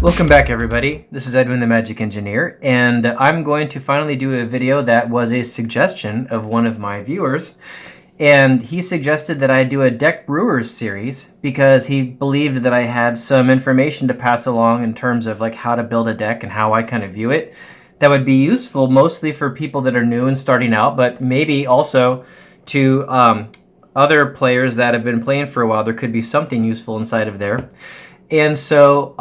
Welcome back, everybody. This is Edwin the Magic Engineer, and I'm going to finally do a video that was a suggestion of one of my viewers. And he suggested that I do a Deck Brewers series because he believed that I had some information to pass along in terms of like how to build a deck and how I kind of view it. That would be useful mostly for people that are new and starting out, but maybe also to other players that have been playing for a while. There could be something useful inside of there. And so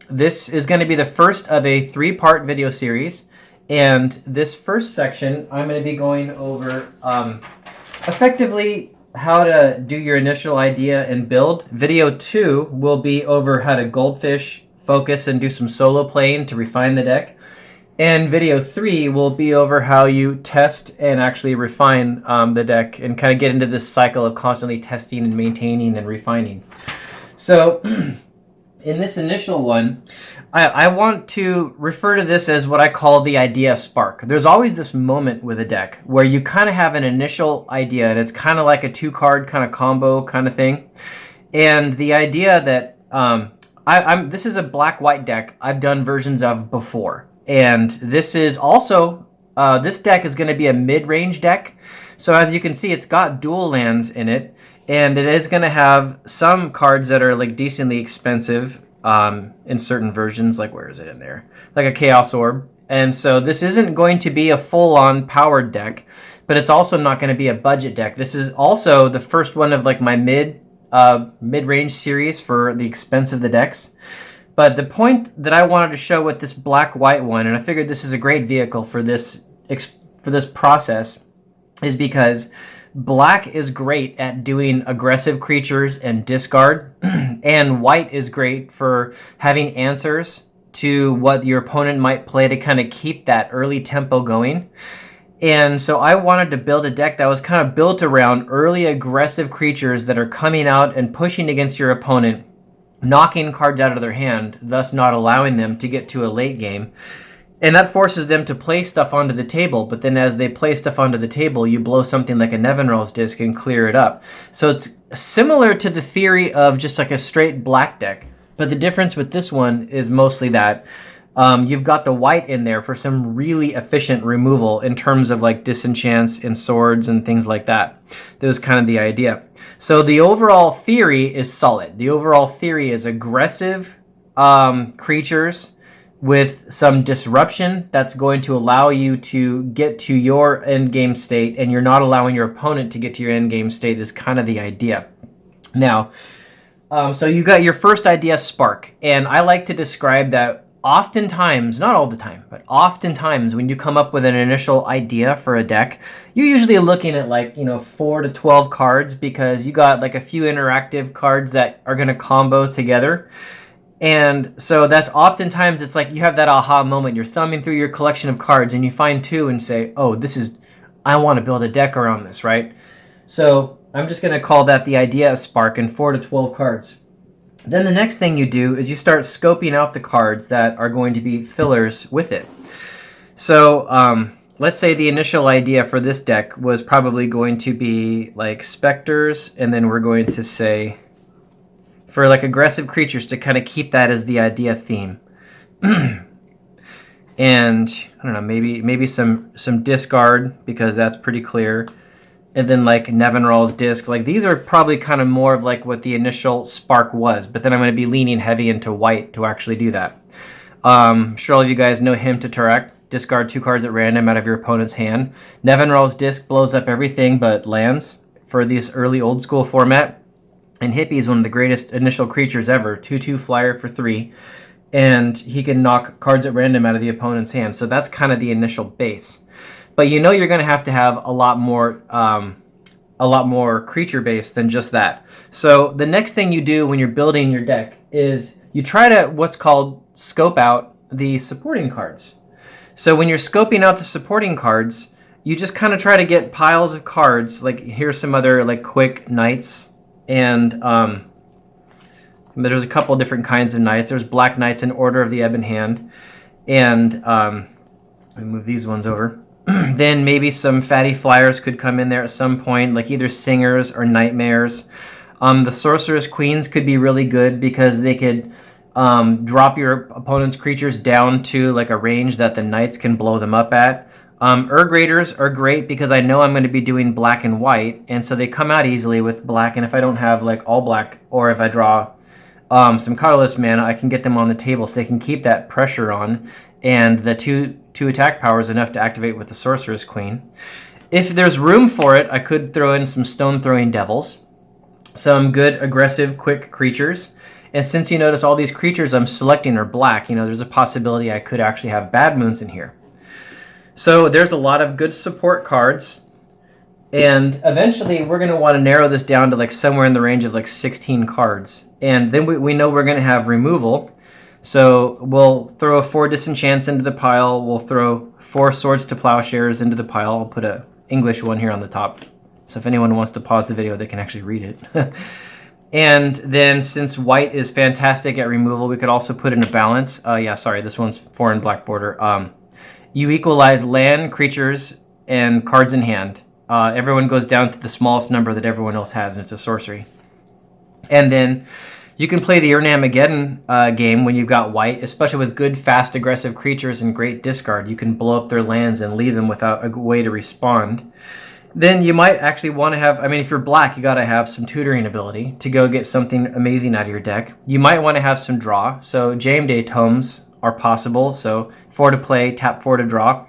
this is going to be the first of a 3-part video series. And this first section, I'm going to be going over effectively how to do your initial idea and build. Video 2 will be over how to Goldfish, focus, and do some solo playing to refine the deck. And video 3 will be over how you test and actually refine the deck and kind of get into this cycle of constantly testing and maintaining and refining. So in this initial one, I want to refer to this as what I call the idea spark. There's always this moment with a deck where you kind of have an initial idea, and it's kind of like a 2-card kind of combo kind of thing. And the idea that this is a black-white deck I've done versions of before. And this is also, this deck is going to be a mid-range deck. So as you can see, it's got dual lands in it. And it is going to have some cards that are like decently expensive in certain versions. Like, where is it in there? Like a Chaos Orb. And so this isn't going to be a full-on powered deck, but it's also not going to be a budget deck. This is also the first one of like my mid-range series for the expense of the decks. But the point that I wanted to show with this black-white one, and I figured this is a great vehicle for this process, is because black is great at doing aggressive creatures and discard, and white is great for having answers to what your opponent might play to kind of keep that early tempo going. And so I wanted to build a deck that was kind of built around early aggressive creatures that are coming out and pushing against your opponent, knocking cards out of their hand, thus not allowing them to get to a late game. And that forces them to play stuff onto the table, but then as they play stuff onto the table, you blow something like a Nevinrall's Disc and clear it up. So it's similar to the theory of just like a straight black deck, but the difference with this one is mostly that you've got the white in there for some really efficient removal in terms of like disenchants and swords and things like that. That was kind of the idea. So the overall theory is solid. The overall theory is aggressive creatures with some disruption that's going to allow you to get to your end game state, and you're not allowing your opponent to get to your end game state is kind of the idea. Now, so you got your first idea spark, and I like to describe that oftentimes, not all the time, but oftentimes when you come up with an initial idea for a deck, you're usually looking at like, 4 to 12 cards because you got like a few interactive cards that are going to combo together. And so that's oftentimes, it's like you have that aha moment. You're thumbing through your collection of cards and you find 2 and say, oh, I want to build a deck around this, right? So I'm just going to call that the idea spark and 4 to 12 cards. Then the next thing you do is you start scoping out the cards that are going to be fillers with it. So let's say the initial idea for this deck was probably going to be like specters, and then we're going to say for like aggressive creatures to kind of keep that as the idea theme. And I don't know, maybe some discard, because that's pretty clear. And then like Nevinrall's Disc, like these are probably kind of more of like what the initial spark was, but then I'm going to be leaning heavy into white to actually do that. Sure all of you guys know Hymn to Tarak. Discard 2 cards at random out of your opponent's hand. Nevinrall's Disc blows up everything but lands for this early old school format. And Hippie is one of the greatest initial creatures ever. 2/2 flyer for 3. And he can knock cards at random out of the opponent's hand. So that's kind of the initial base. But you're going to have a lot more creature base than just that. So the next thing you do when you're building your deck is you try to what's called scope out the supporting cards. So when you're scoping out the supporting cards, you just kind of try to get piles of cards. Like here's some other like quick knights. And there's a couple different kinds of knights. There's black knights in Order of the Ebon Hand. And let me move these ones over. Then maybe some fatty flyers could come in there at some point, like either singers or nightmares. The Sorceress Queens could be really good because they could Drop your opponent's creatures down to like a range that the knights can blow them up at. Graders are great because I know I'm going to be doing black and white, and so they come out easily with black, and if I don't have like all black, or if I draw some colorless mana, I can get them on the table so they can keep that pressure on, and the two attack power is enough to activate with the Sorceress Queen. If there's room for it, I could throw in some Stone Throwing Devils, some good aggressive quick creatures. And since you notice all these creatures I'm selecting are black, there's a possibility I could actually have Bad Moons in here. So there's a lot of good support cards. And eventually we're going to want to narrow this down to like somewhere in the range of like 16 cards. And then we know we're going to have removal. So we'll throw 4 Disenchants into the pile. We'll throw 4 Swords to Plowshares into the pile. I'll put an English one here on the top. So if anyone wants to pause the video, they can actually read it. And then since white is fantastic at removal, we could also put in a balance. This one's 4 in black border. You equalize land, creatures, and cards in hand. Everyone goes down to the smallest number that everyone else has, and it's a sorcery. And then you can play the Urnamageddon game when you've got white, especially with good, fast, aggressive creatures and great discard. You can blow up their lands and leave them without a way to respond. Then you might actually want to have, if you're black, you got to have some tutoring ability to go get something amazing out of your deck. You might want to have some draw. So Jayemdae Tomes are possible. So 4 to play, tap 4 to draw.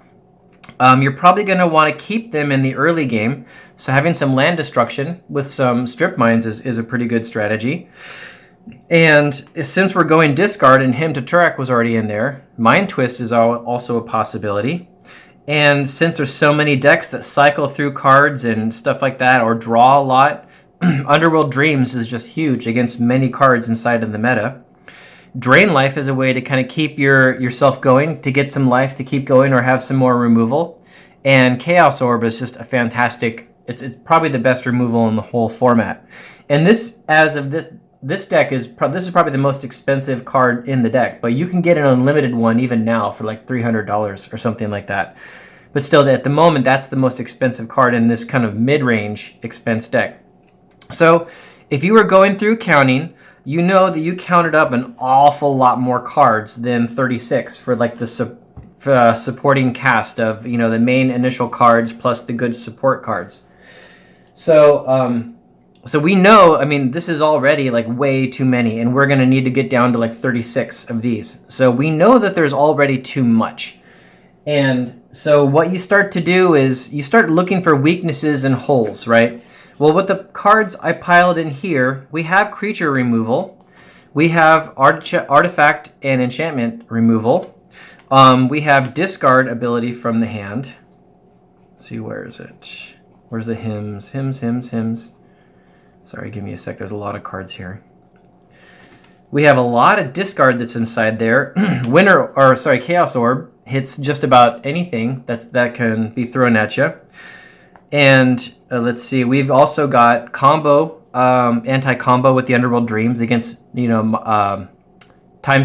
You're probably going to want to keep them in the early game. So having some land destruction with some strip mines is a pretty good strategy. And since we're going discard and Hymn to Turak was already in there, Mind Twist is also a possibility. And since there's so many decks that cycle through cards and stuff like that, or draw a lot, Underworld Dreams is just huge against many cards inside of the meta. Drain Life is a way to kind of keep yourself going, to get some life to keep going or have some more removal. And Chaos Orb is just a fantastic, it's probably the best removal in the whole format. And this deck is probably the most expensive card in the deck, but you can get an unlimited one even now for like $300 or something like that. But still, at the moment, that's the most expensive card in this kind of mid-range expense deck. So if you were going through counting, you know that you counted up an awful lot more cards than 36 for like the supporting cast of the main initial cards plus the good support cards. So we know, this is already like way too many, and we're going to need to get down to like 36 of these. So we know that there's already too much. And so what you start to do is you start looking for weaknesses and holes, right? Well, with the cards I piled in here, we have creature removal. We have artifact and enchantment removal. We have discard ability from the hand. Let's see, where is it? Where's the hymns? Hymns. Sorry, give me a sec. There's a lot of cards here. We have a lot of discard that's inside there. Chaos Orb hits just about anything that can be thrown at you. And let's see, we've also got combo, anti-combo with the Underworld Dreams against Time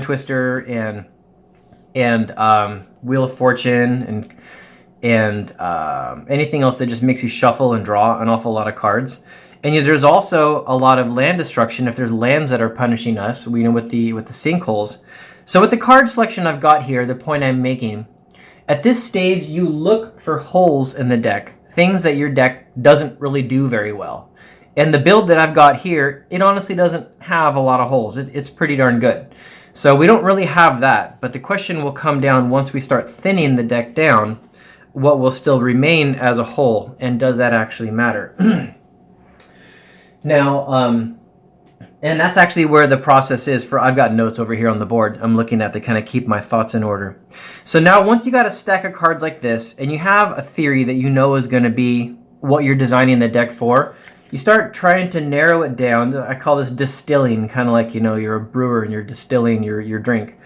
Twister and Wheel of Fortune and anything else that just makes you shuffle and draw an awful lot of cards. And there's also a lot of land destruction if there's lands that are punishing us, with the sinkholes. So with the card selection I've got here, the point I'm making, at this stage you look for holes in the deck, things that your deck doesn't really do very well. And the build that I've got here, it honestly doesn't have a lot of holes. It's pretty darn good. So we don't really have that, but the question will come down once we start thinning the deck down, what will still remain as a whole, and does that actually matter? Now, and that's actually where the process is I've got notes over here on the board I'm looking at to kind of keep my thoughts in order. So now once you got a stack of cards like this, and you have a theory that is going to be what you're designing the deck for, you start trying to narrow it down. I call this distilling, kind of like, you're a brewer and you're distilling your drink.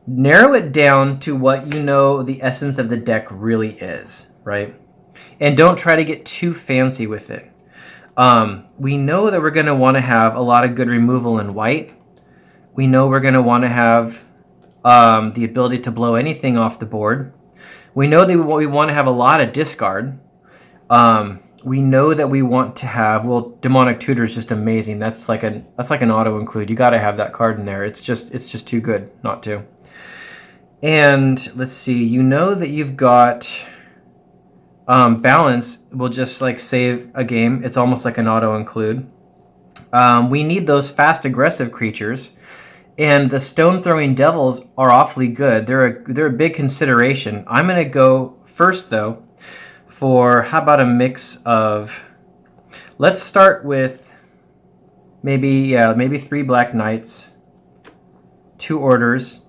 Narrow it down to what the essence of the deck really is, right? And don't try to get too fancy with it. We know that we're going to want to have a lot of good removal in white. We know we're going to want to have the ability to blow anything off the board. We know that we want to have a lot of discard. we know that we want to have, well, Demonic Tutor is just amazing. That's like an auto include. You got to have that card in there. It's just too good not to. And let's see, you know that you've got Balance will just like save a game. It's almost like an auto include. We need those fast aggressive creatures, and the Stone Throwing Devils are awfully good. They're a big consideration. I'm gonna go first though for, how about a mix of, let's start with maybe 3 Black Knights, 2 Orders,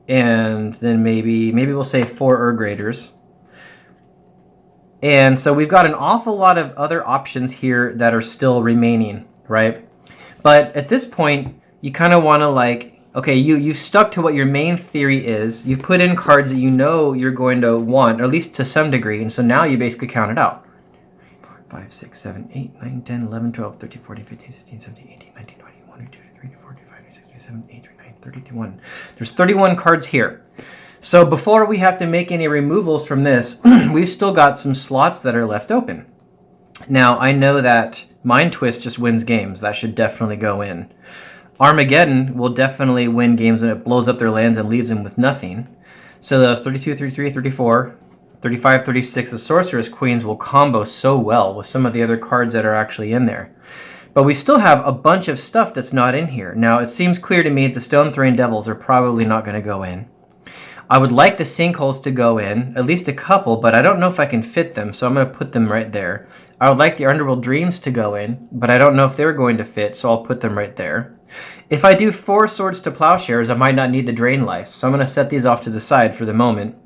and then maybe we'll say 4 Urg Raiders. And so we've got an awful lot of other options here that are still remaining, right? But at this point, you kind of want to like, okay, you've stuck to what your main theory is. You've put in cards that you know you're going to want, or at least to some degree, and so now you basically count it out. 5, 6, 7, 8, 9, 10, 11, 12, 13, 14, 15, 16, 17, 18, 19, 20, 1, 2, 3, 4, 5, 6, 7, 8, 9, 30, 31. There's 31 cards here. So before we have to make any removals from this, we've still got some slots that are left open. Now, I know that Mind Twist just wins games. That should definitely go in. Armageddon will definitely win games when it blows up their lands and leaves them with nothing. So those 32, 33, 34, 35, 36, the Sorceress Queens will combo so well with some of the other cards that are actually in there. But we still have a bunch of stuff that's not in here. Now, it seems clear to me that the Stone Throwing Devils are probably not going to go in. I would like the Sinkholes to go in, at least a couple, but I don't know if I can fit them, so I'm going to put them right there. I would like the Underworld Dreams to go in, but I don't know if they're going to fit, so I'll put them right there. If I do 4 Swords to Plowshares, I might not need the Drain Life, so I'm going to set these off to the side for the moment.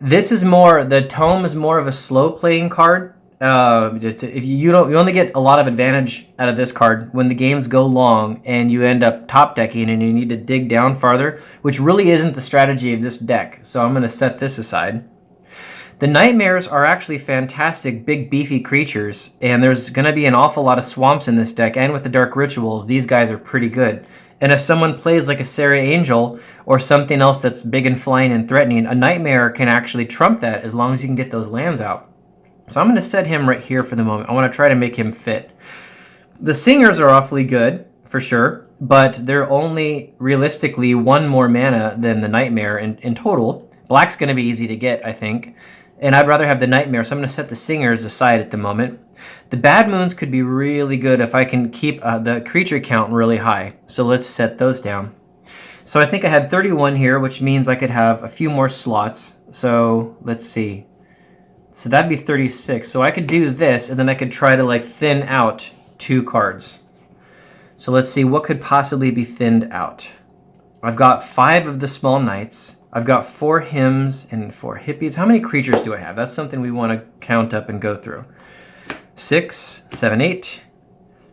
This is more, the Tome is more of a slow playing card. If you only get a lot of advantage out of this card when the games go long and you end up top decking and you need to dig down farther, which really isn't the strategy of this deck. So I'm going to set this aside. The Nightmares are actually fantastic, big, beefy creatures, and there's going to be an awful lot of swamps in this deck, and with the Dark Rituals, these guys are pretty good. And if someone plays like a Serra Angel or something else that's big and flying and threatening, a Nightmare can actually trump that as long as you can get those lands out. So I'm going to set him right here for the moment. I want to try to make him fit. The Singers are awfully good, for sure, but they're only realistically 1 more mana than the Nightmare in total. Black's going to be easy to get, I think. And I'd rather have the Nightmare, so I'm going to set the Singers aside at the moment. The Bad Moons could be really good if I can keep the creature count really high. So let's set those down. So I think I had 31 here, which means I could have a few more slots. So let's see. So that'd be 36. So I could do this, and then I could try to like thin out 2 cards. So let's see, what could possibly be thinned out? I've got 5 of the Small Knights. I've got 4 Hymns and 4 Hippies. How many creatures do I have? That's something we want to count up and go through. 6, 7, 8,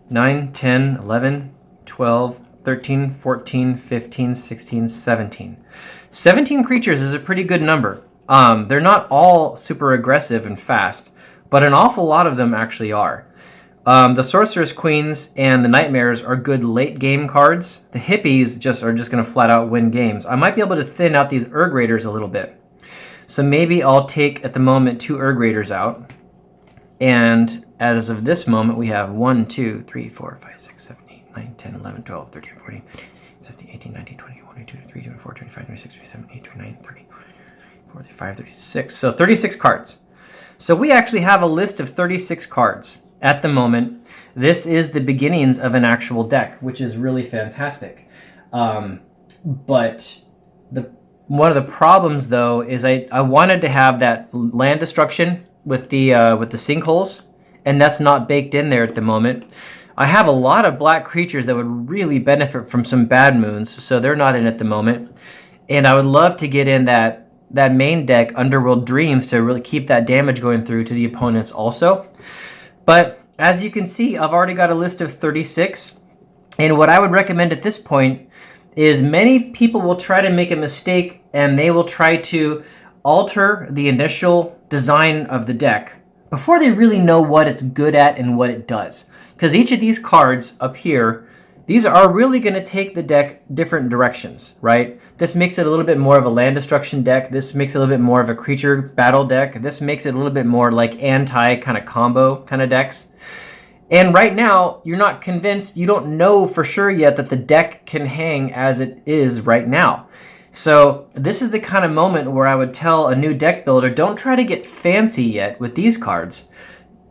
9, 10, 11, 12, 13, 14, 15, 16, 17. 17 creatures is a pretty good number. They're not all super aggressive and fast, but an awful lot of them actually are. The Sorceress Queens and the Nightmares are good late game cards. The Hippies are just going to flat out win games. I might be able to thin out these Urg Raiders a little bit. So maybe I'll take, at the moment, 2 Urg Raiders out. And as of this moment, we have 1, 2, 3, 4, 5, 6, 7, 8, 9, 10, 11, 12, 13, 14, 17, 18, 19, 20, 21, 22, 23, 24, 25, 26, 27, 28, 29, 30, 45, 36. So 36 cards. So we actually have a list of 36 cards. At the moment, this is the beginnings of an actual deck, which is really fantastic. But one of the problems, though, is I wanted to have that land destruction with the Sinkholes, and that's not baked in there at the moment. I have a lot of black creatures that would really benefit from some Bad Moons, so they're not in at the moment. And I would love to get in that main deck, Underworld Dreams, to really keep that damage going through to the opponents also. But as you can see, I've already got a list of 36. And what I would recommend at this point is many people will try to make a mistake and they will try to alter the initial design of the deck before they really know what it's good at and what it does. Because each of these cards up here, these are really going to take the deck different directions, right? This makes it a little bit more of a land destruction deck. This makes it a little bit more of a creature battle deck. This makes it a little bit more like anti kind of combo kind of decks. And right now, you're not convinced, you don't know for sure yet that the deck can hang as it is right now. So this is the kind of moment where I would tell a new deck builder, don't try to get fancy yet with these cards.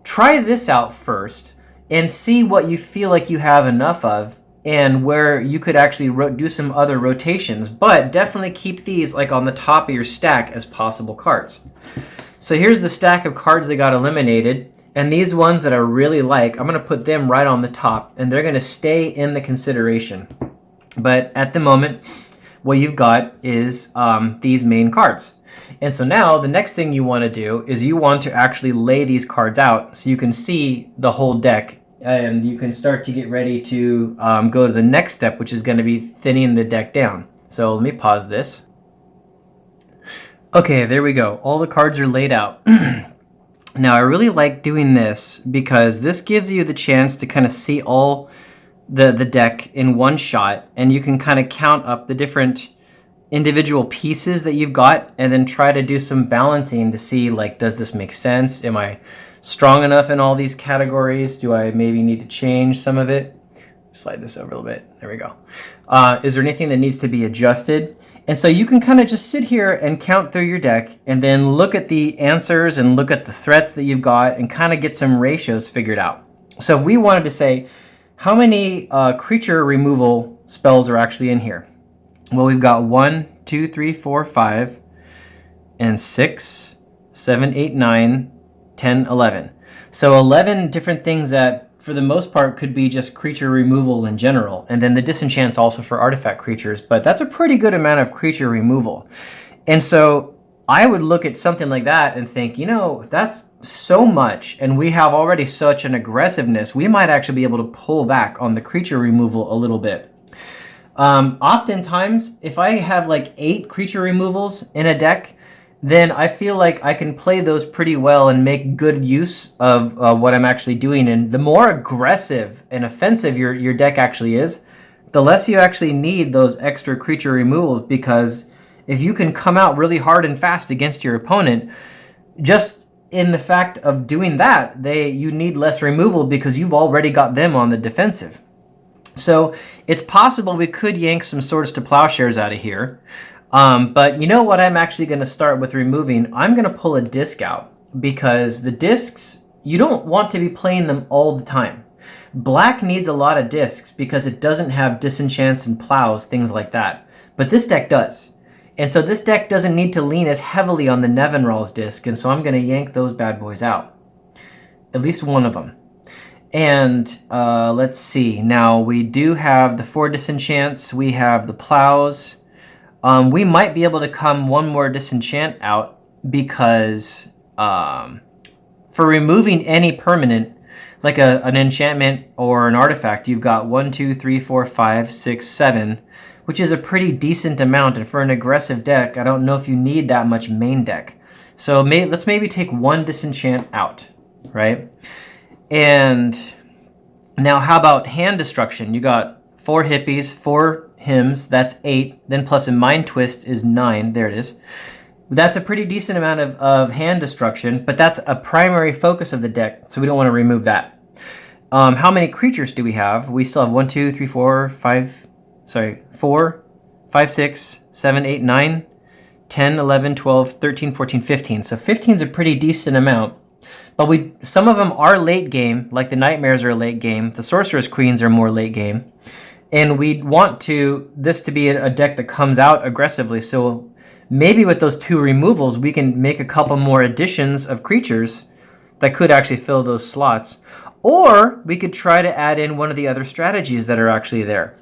Try this out first and see what you feel like you have enough of and where you could actually do some other rotations, but definitely keep these like on the top of your stack as possible cards. So here's the stack of cards that got eliminated. And these ones that I really like, I'm going to put them right on the top, and they're going to stay in the consideration. But at the moment, what you've got is these main cards. And so now the next thing you want to do is you want to actually lay these cards out so you can see the whole deck, and you can start to get ready to go to the next step, which is going to be thinning the deck down. So let me pause this. Okay, there we go. All the cards are laid out. Now, I really like doing this because this gives you the chance to kind of see all the deck in one shot, and you can kind of count up the different individual pieces that you've got and then try to do some balancing to see, like, does this make sense? Am I strong enough in all these categories? Do I maybe need to change some of it? Slide this over a little bit. There we go. Is there anything that needs to be adjusted? And so you can kind of just sit here and count through your deck and then look at the answers and look at the threats that you've got and kind of get some ratios figured out. So if we wanted to say, how many creature removal spells are actually in here? Well, we've got 1, 2, 3, 4, 5, and 6, 7, 8, 9, 10, 11. So 11 different things that for the most part could be just creature removal in general, and then the disenchants also for artifact creatures, but that's a pretty good amount of creature removal. And so I would look at something like that and think, you know, that's so much, and we have already such an aggressiveness, we might actually be able to pull back on the creature removal a little bit. Oftentimes, if I have like 8 creature removals in a deck, then I feel like I can play those pretty well and make good use of what I'm actually doing. And the more aggressive and offensive your deck actually is, the less you actually need those extra creature removals, because if you can come out really hard and fast against your opponent, just in the fact of doing that, you need less removal because you've already got them on the defensive. So it's possible we could yank some Swords to Plowshares out of here. But you know what I'm actually going to start with removing? I'm going to pull a disc out, because the discs, you don't want to be playing them all the time. Black needs a lot of discs because it doesn't have disenchants and plows, things like that. But this deck does. And so this deck doesn't need to lean as heavily on the Nevinrall's disc, and so I'm going to yank those bad boys out. At least one of them. And let's see. Now, we do have the 4 disenchants. We have the plows. We might be able to come one more disenchant out, because for removing any permanent, like an enchantment or an artifact, you've got 1, 2, 3, 4, 5, 6, 7, which is a pretty decent amount. And for an aggressive deck, I don't know if you need that much main deck. So let's maybe take 1 disenchant out, right? And now how about hand destruction? You got 4 hippies, 4 hymns, that's 8, then plus a mind twist is 9, there it is. That's a pretty decent amount of hand destruction, but that's a primary focus of the deck, so we don't want to remove that. How many creatures do we have? We still have 1, 2, 3, 4, 4, 5, 6, 7, 8, 9, 10, 11, 12, 13, 14, 15. So 15 is a pretty decent amount. But some of them are late game, like the Nightmares are late game, the Sorceress Queens are more late game. And we want this to be a deck that comes out aggressively. So maybe with those 2 removals, we can make a couple more additions of creatures that could actually fill those slots. Or we could try to add in one of the other strategies that are actually there.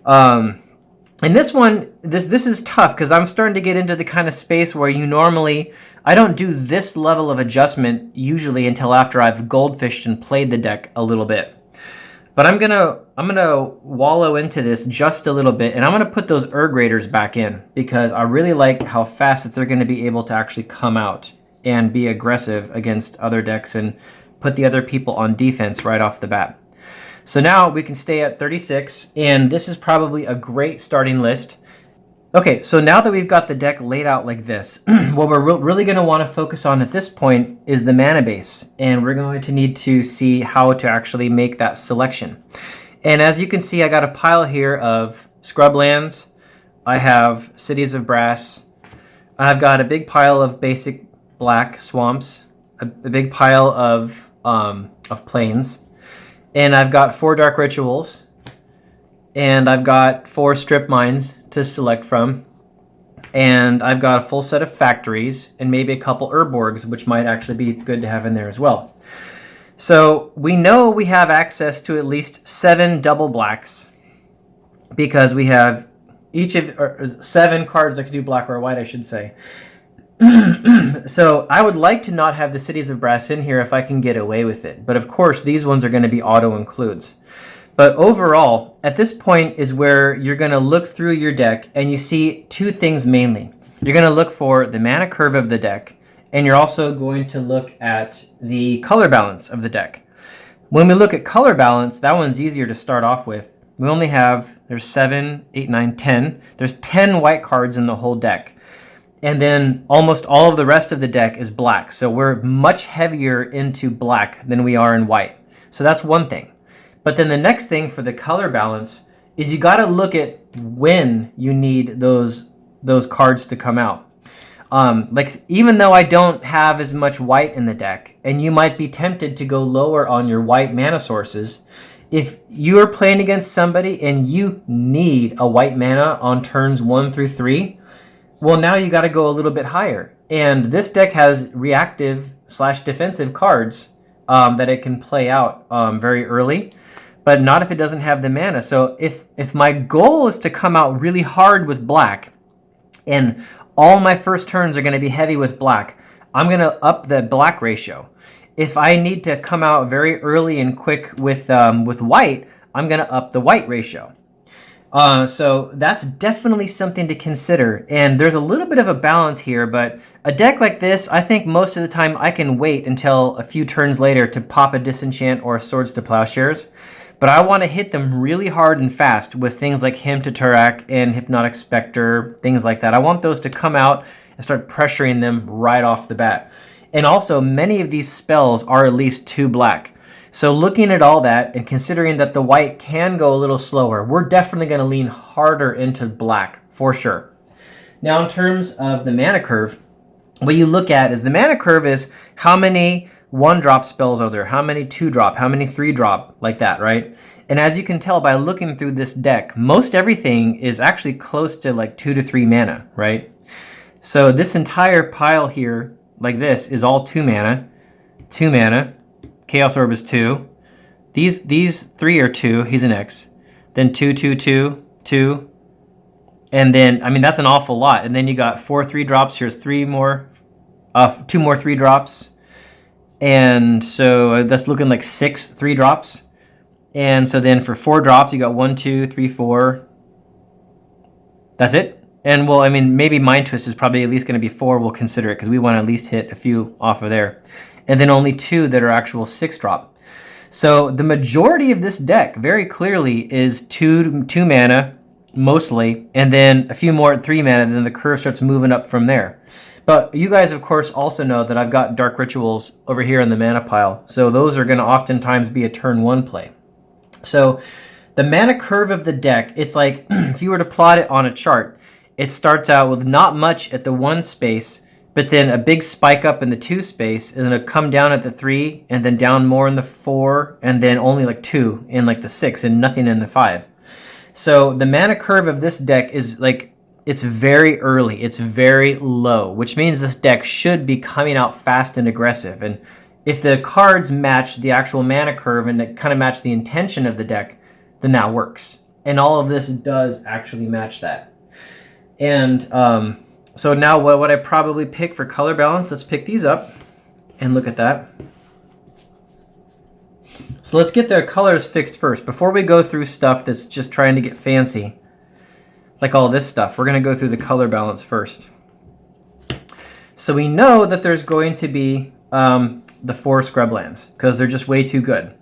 And this one, this is tough, because I'm starting to get into the kind of space where I don't do this level of adjustment usually until after I've goldfished and played the deck a little bit. But I'm gonna wallow into this just a little bit, and I'm gonna put those Raiders back in, because I really like how fast that they're gonna be able to actually come out and be aggressive against other decks and put the other people on defense right off the bat. So now we can stay at 36, and this is probably a great starting list. Okay, so now that we've got the deck laid out like this, what we're really going to want to focus on at this point is the mana base, and we're going to need to see how to actually make that selection. And as you can see, I got a pile here of scrublands. I have cities of brass. I've got a big pile of basic black swamps, a big pile of plains, and I've got 4 dark rituals, and I've got 4 strip mines to select from, and I've got a full set of factories and maybe a couple Urborgs, which might actually be good to have in there as well. So we know we have access to at least 7 double blacks because we have each of 7 cards that can do black or white, I should say. So I would like to not have the cities of brass in here if I can get away with it, but of course these ones are going to be auto includes. But overall, at this point is where you're going to look through your deck and you see 2 things mainly. You're going to look for the mana curve of the deck, and you're also going to look at the color balance of the deck. When we look at color balance, that one's easier to start off with. We only have, there's 7, 8, 9, 10. There's 10 white cards in the whole deck. And then almost all of the rest of the deck is black. So we're much heavier into black than we are in white. So that's one thing. But then the next thing for the color balance is you got to look at when you need those cards to come out. Like even though I don't have as much white in the deck, and you might be tempted to go lower on your white mana sources, if you are playing against somebody and you need a white mana on turns 1 through 3, well, now you got to go a little bit higher. And this deck has reactive/defensive cards that it can play out very early, but not if it doesn't have the mana. So if my goal is to come out really hard with black, and all my first turns are going to be heavy with black, I'm going to up the black ratio. If I need to come out very early and quick with white, I'm going to up the white ratio. So that's definitely something to consider. And there's a little bit of a balance here, but a deck like this, I think most of the time I can wait until a few turns later to pop a Disenchant or a Swords to Plowshares. But I want to hit them really hard and fast with things like Hymn to Turak and Hypnotic Spectre, things like that. I want those to come out and start pressuring them right off the bat. And also, many of these spells are at least 2 black. So looking at all that and considering that the white can go a little slower, we're definitely going to lean harder into black for sure. Now in terms of the mana curve, what you look at is the mana curve is how many 1-drop spells are there, how many 2-drop, how many 3-drop, like that, right? And as you can tell by looking through this deck, most everything is actually close to like 2 to 3 mana, right? So this entire pile here, like this, is all 2 mana, 2 mana, Chaos Orb is 2, these 3 are 2, he's an X, then 2, 2, 2, 2, and then, I mean, that's an awful lot. And then you got 4 3-drops, here's 3 more, 2 more 3-drops, and so that's looking like 6 3-drops. And so then for 4 drops, you got 1, 2, 3, 4. That's it. And well, I mean, maybe Mind Twist is probably at least going to be 4. We'll consider it because we want to at least hit a few off of there. And then only 2 that are actual 6-drop. So the majority of this deck very clearly is 2 mana mostly, and then a few more at 3 mana, and then the curve starts moving up from there. But you guys, of course, also know that I've got Dark Rituals over here in the mana pile. So those are going to oftentimes be a turn 1 play. So the mana curve of the deck, it's like if you were to plot it on a chart, it starts out with not much at the 1 space, but then a big spike up in the 2 space, and then it'll come down at the 3, and then down more in the 4, and then only like 2 in like the 6, and nothing in the 5. So the mana curve of this deck is like, it's very early, it's very low, which means this deck should be coming out fast and aggressive. And if the cards match the actual mana curve and it kind of match the intention of the deck, then that works. And all of this does actually match that. And so now what would I probably pick for color balance? Let's pick these up and look at that. So let's get the colors fixed first. Before we go through stuff that's just trying to get fancy, like all this stuff, we're going to go through the color balance first. So we know that there's going to be the 4 scrublands because they're just way too good.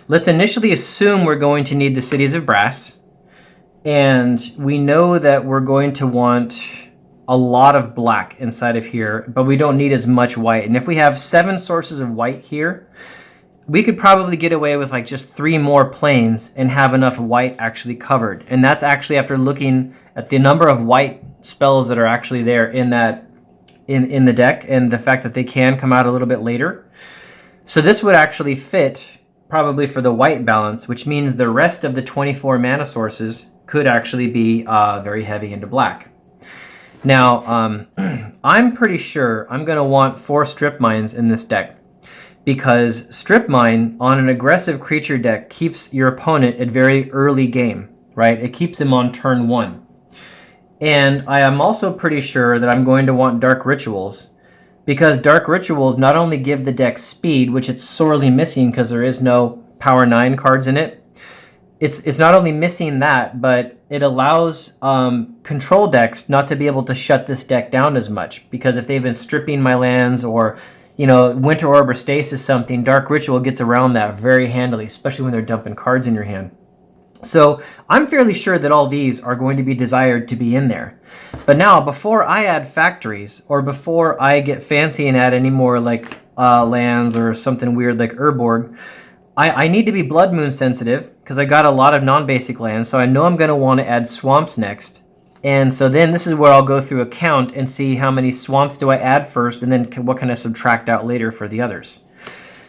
Let's initially assume we're going to need the cities of brass. And we know that we're going to want a lot of black inside of here, but we don't need as much white. And if we have 7 sources of white here, we could probably get away with like just 3 more planes and have enough white actually covered. And that's actually after looking at the number of white spells that are actually there in the deck, and the fact that they can come out a little bit later. So this would actually fit probably for the white balance, which means the rest of the 24 mana sources could actually be very heavy into black. Now, I'm pretty sure I'm going to want 4 strip mines in this deck, because strip mine on an aggressive creature deck keeps your opponent at very early game, right? It keeps him on turn 1. And I am also pretty sure that I'm going to want dark rituals, because dark rituals not only give the deck speed, which it's sorely missing because there is no power 9 cards in it. It's not only missing that, but it allows control decks not to be able to shut this deck down as much, because if they've been stripping my lands, or Winter Orb or Stasis something, Dark Ritual gets around that very handily, especially when they're dumping cards in your hand. So I'm fairly sure that all these are going to be desired to be in there. But now, before I add factories, or before I get fancy and add any more like lands or something weird like Urborg, I need to be Blood Moon sensitive, because I got a lot of non-basic lands, so I know I'm going to want to add swamps next. And so then this is where I'll go through a count and see how many swamps do I add first, and then what can I subtract out later for the others.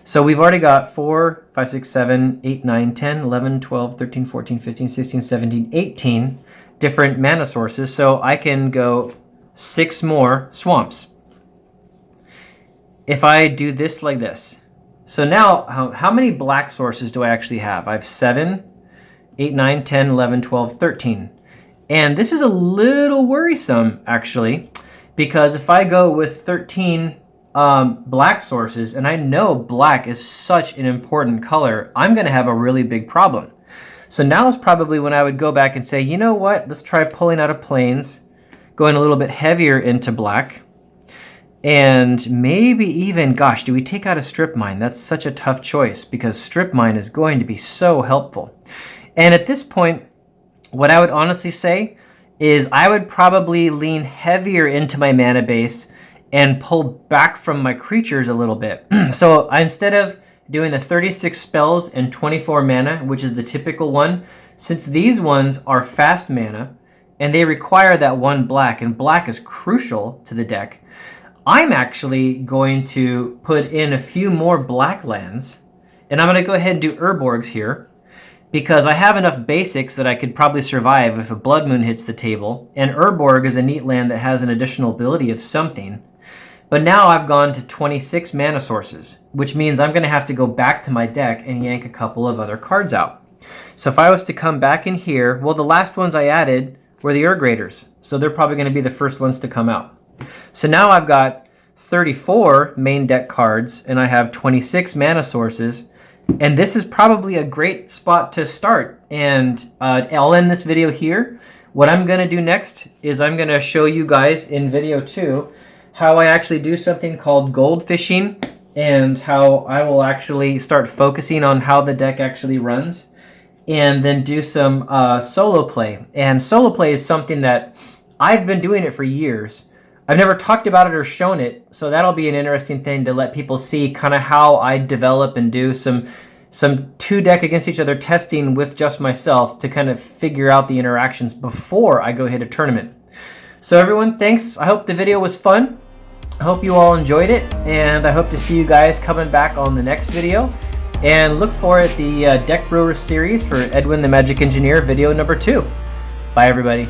So we've already got 4, 5, 6, 7, 8, 9, 10, 11, 12, 13, 14, 15, 16, 17, 18 different mana sources, so I can go 6 more swamps. If I do this like this. So now, how many black sources do I actually have? I have 7, 8, 9, 10, 11, 12, 13. And this is a little worrisome, actually, because if I go with 13 black sources, and I know black is such an important color, I'm going to have a really big problem. So now is probably when I would go back and say, you know what, let's try pulling out of planes, going a little bit heavier into black. And maybe even, gosh, do we take out a strip mine? That's such a tough choice, because strip mine is going to be so helpful. And at this point, what I would honestly say is I would probably lean heavier into my mana base and pull back from my creatures a little bit. So instead of doing the 36 spells and 24 mana, which is the typical one, since these ones are fast mana and they require that 1 black, and black is crucial to the deck, I'm actually going to put in a few more black lands, and I'm going to go ahead and do Urborgs here, because I have enough basics that I could probably survive if a Blood Moon hits the table, and Urborg is a neat land that has an additional ability of something. But now I've gone to 26 mana sources, which means I'm going to have to go back to my deck and yank a couple of other cards out. So if I was to come back in here, well, the last ones I added were the Urgrators, so they're probably going to be the first ones to come out. So now I've got 34 main deck cards, and I have 26 mana sources, and this is probably a great spot to start. And I'll end this video here. What I'm going to do next is I'm going to show you guys in video 2 how I actually do something called goldfishing, and how I will actually start focusing on how the deck actually runs, and then do some solo play. And solo play is something that I've been doing it for years. I've never talked about it or shown it, so that'll be an interesting thing to let people see kind of how I develop and do some 2 deck against each other testing with just myself to kind of figure out the interactions before I go hit a tournament. So everyone, thanks. I hope the video was fun. I hope you all enjoyed it, and I hope to see you guys coming back on the next video. And look for it, the Deck Brewers series for Edwin the Magic Engineer, video number 2. Bye everybody.